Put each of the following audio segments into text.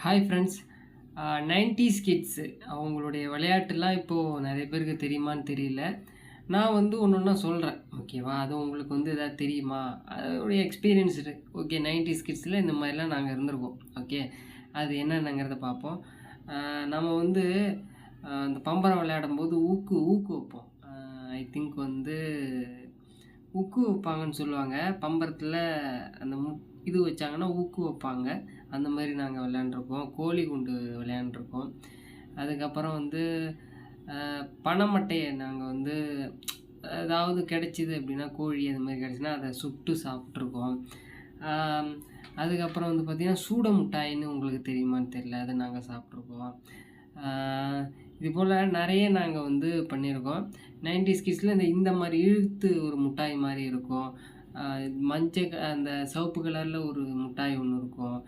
Hi friends. 90s kids அவங்களுடைய விளையாட்டுலாம் இப்போது நிறைய பேருக்கு தெரியுமான்னு தெரியல. நான் வந்து ஒன்று ஒன்றா சொல்கிறேன், ஓகேவா? அது உங்களுக்கு வந்து எதாவது தெரியுமா? அதோடைய எக்ஸ்பீரியன்ஸ் ஓகே. 90s கிட்ஸில் இந்த மாதிரிலாம் நாங்கள் இருந்திருக்கோம். ஓகே, அது என்னென்னங்கிறத பார்ப்போம். நம்ம வந்து இந்த பம்பரம் விளையாடும்போது ஊக்கு ஊக்கு வைப்போம். ஐ திங்க் வந்து உக்கு வைப்பாங்கன்னு சொல்லுவாங்க. பம்பரத்தில் அந்த இது வச்சாங்கன்னா ஊக்கு வைப்பாங்க. அந்த மாதிரி நாங்கள் விளையாண்டுருக்கோம். கோழி குண்டு விளையாண்டுருக்கோம். அதுக்கப்புறம் வந்து பனைமட்டையை நாங்கள் வந்து ஏதாவது கிடைச்சிது அப்படின்னா, கோழி அது மாதிரி கிடச்சின்னா அதை சுட்டு சாப்பிட்ருக்கோம். அதுக்கப்புறம் வந்து பார்த்திங்கன்னா சூட மிட்டாயின்னு உங்களுக்கு தெரியுமான்னு தெரியல, அதை நாங்கள் சாப்பிட்ருக்கோம். இது போல் நிறைய நாங்கள் வந்து பண்ணியிருக்கோம். 90s கிட்ஸில் இந்த மாதிரி இழுத்து ஒரு மிட்டாய் மாதிரி இருக்கும். அந்த சிவப்பு கலரில் ஒரு மிட்டாய் ஒன்று இருக்கும்.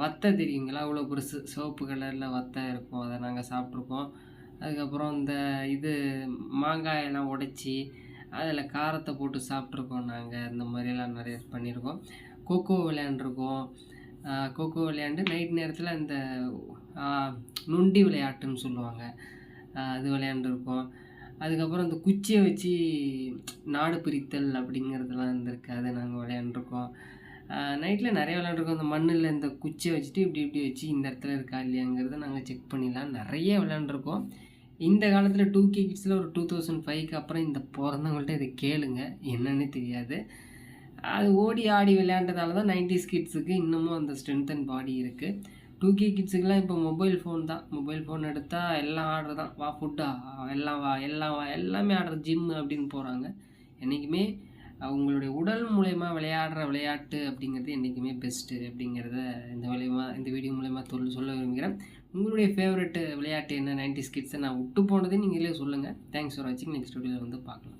வத்தை தெரியுங்களா? அவ்வளோ பெருசு சிவப்பு கலரில் வத்தை இருக்கும், அதை நாங்கள் சாப்பிட்ருக்கோம். அதுக்கப்புறம் இது மாங்காயெல்லாம் உடைச்சி அதில் காரத்தை போட்டு சாப்பிட்ருக்கோம் நாங்கள். இந்த மாதிரியெல்லாம் நிறைய பண்ணியிருக்கோம். கொக்கோ விளையாண்டுருக்கோம். கொக்கோ விளையாண்டு நைட் நேரத்தில் இந்த நொண்டி விளையாட்டுன்னு சொல்லுவாங்க, அது விளையாண்டுருக்கோம். அதுக்கப்புறம் இந்த குச்சியை வச்சு நாடு பிரித்தல் அப்படிங்கிறதுலாம் இருந்திருக்கு, அதை நாங்கள் விளையாண்டுருக்கோம். நைட்டில் நிறைய விளையாண்டுருக்கோம். இந்த மண்ணில் இந்த குச்சியை வச்சுட்டு இப்படி இப்படி வச்சு இந்த இடத்துல இருக்கா இல்லையாங்கிறத நாங்கள் செக் பண்ணிடலாம், நிறைய விளையாண்டுருக்கோம். இந்த காலத்தில் 2K கிட்ஸில் ஒரு 2005க்கு அப்புறம் இந்த பிறந்தவங்கள்ட்ட இதை கேளுங்க, என்னன்னே தெரியாது. அது ஓடி ஆடி விளையாண்டதால தான் 90s கிட்ஸுக்கு இன்னமும் அந்த ஸ்ட்ரென்த் அண்ட் பாடி இருக்குது. 2K கிட்ஸுக்கெலாம் இப்போ மொபைல் ஃபோன் தான். மொபைல் ஃபோன் எடுத்தால் எல்லாம் ஆர்டர் தான். வா ஃபுட்டா, எல்லாம் வா, எல்லாம் வா, எல்லாமே ஆர்டர். ஜிம்மு அப்படின்னு போகிறாங்க. என்றைக்குமே அவங்களுடைய உடல் மூலயமா விளையாடுற விளையாட்டு அப்படிங்கிறது என்றைக்குமே பெஸ்ட்டு அப்படிங்கிறத இந்த வீடியோ மூலயமா சொல்ல விரும்புகிறேன். உங்களுடைய ஃபேவரெட்டு விளையாட்டு என்ன 90s கிட்ஸை நான் விட்டு போனதே நீங்களே சொல்லுங்கள். தேங்க்ஸ் ஃபார் வாட்சிங். நெக்ஸ்ட் வீடியோவில் வந்து பார்க்கலாம்.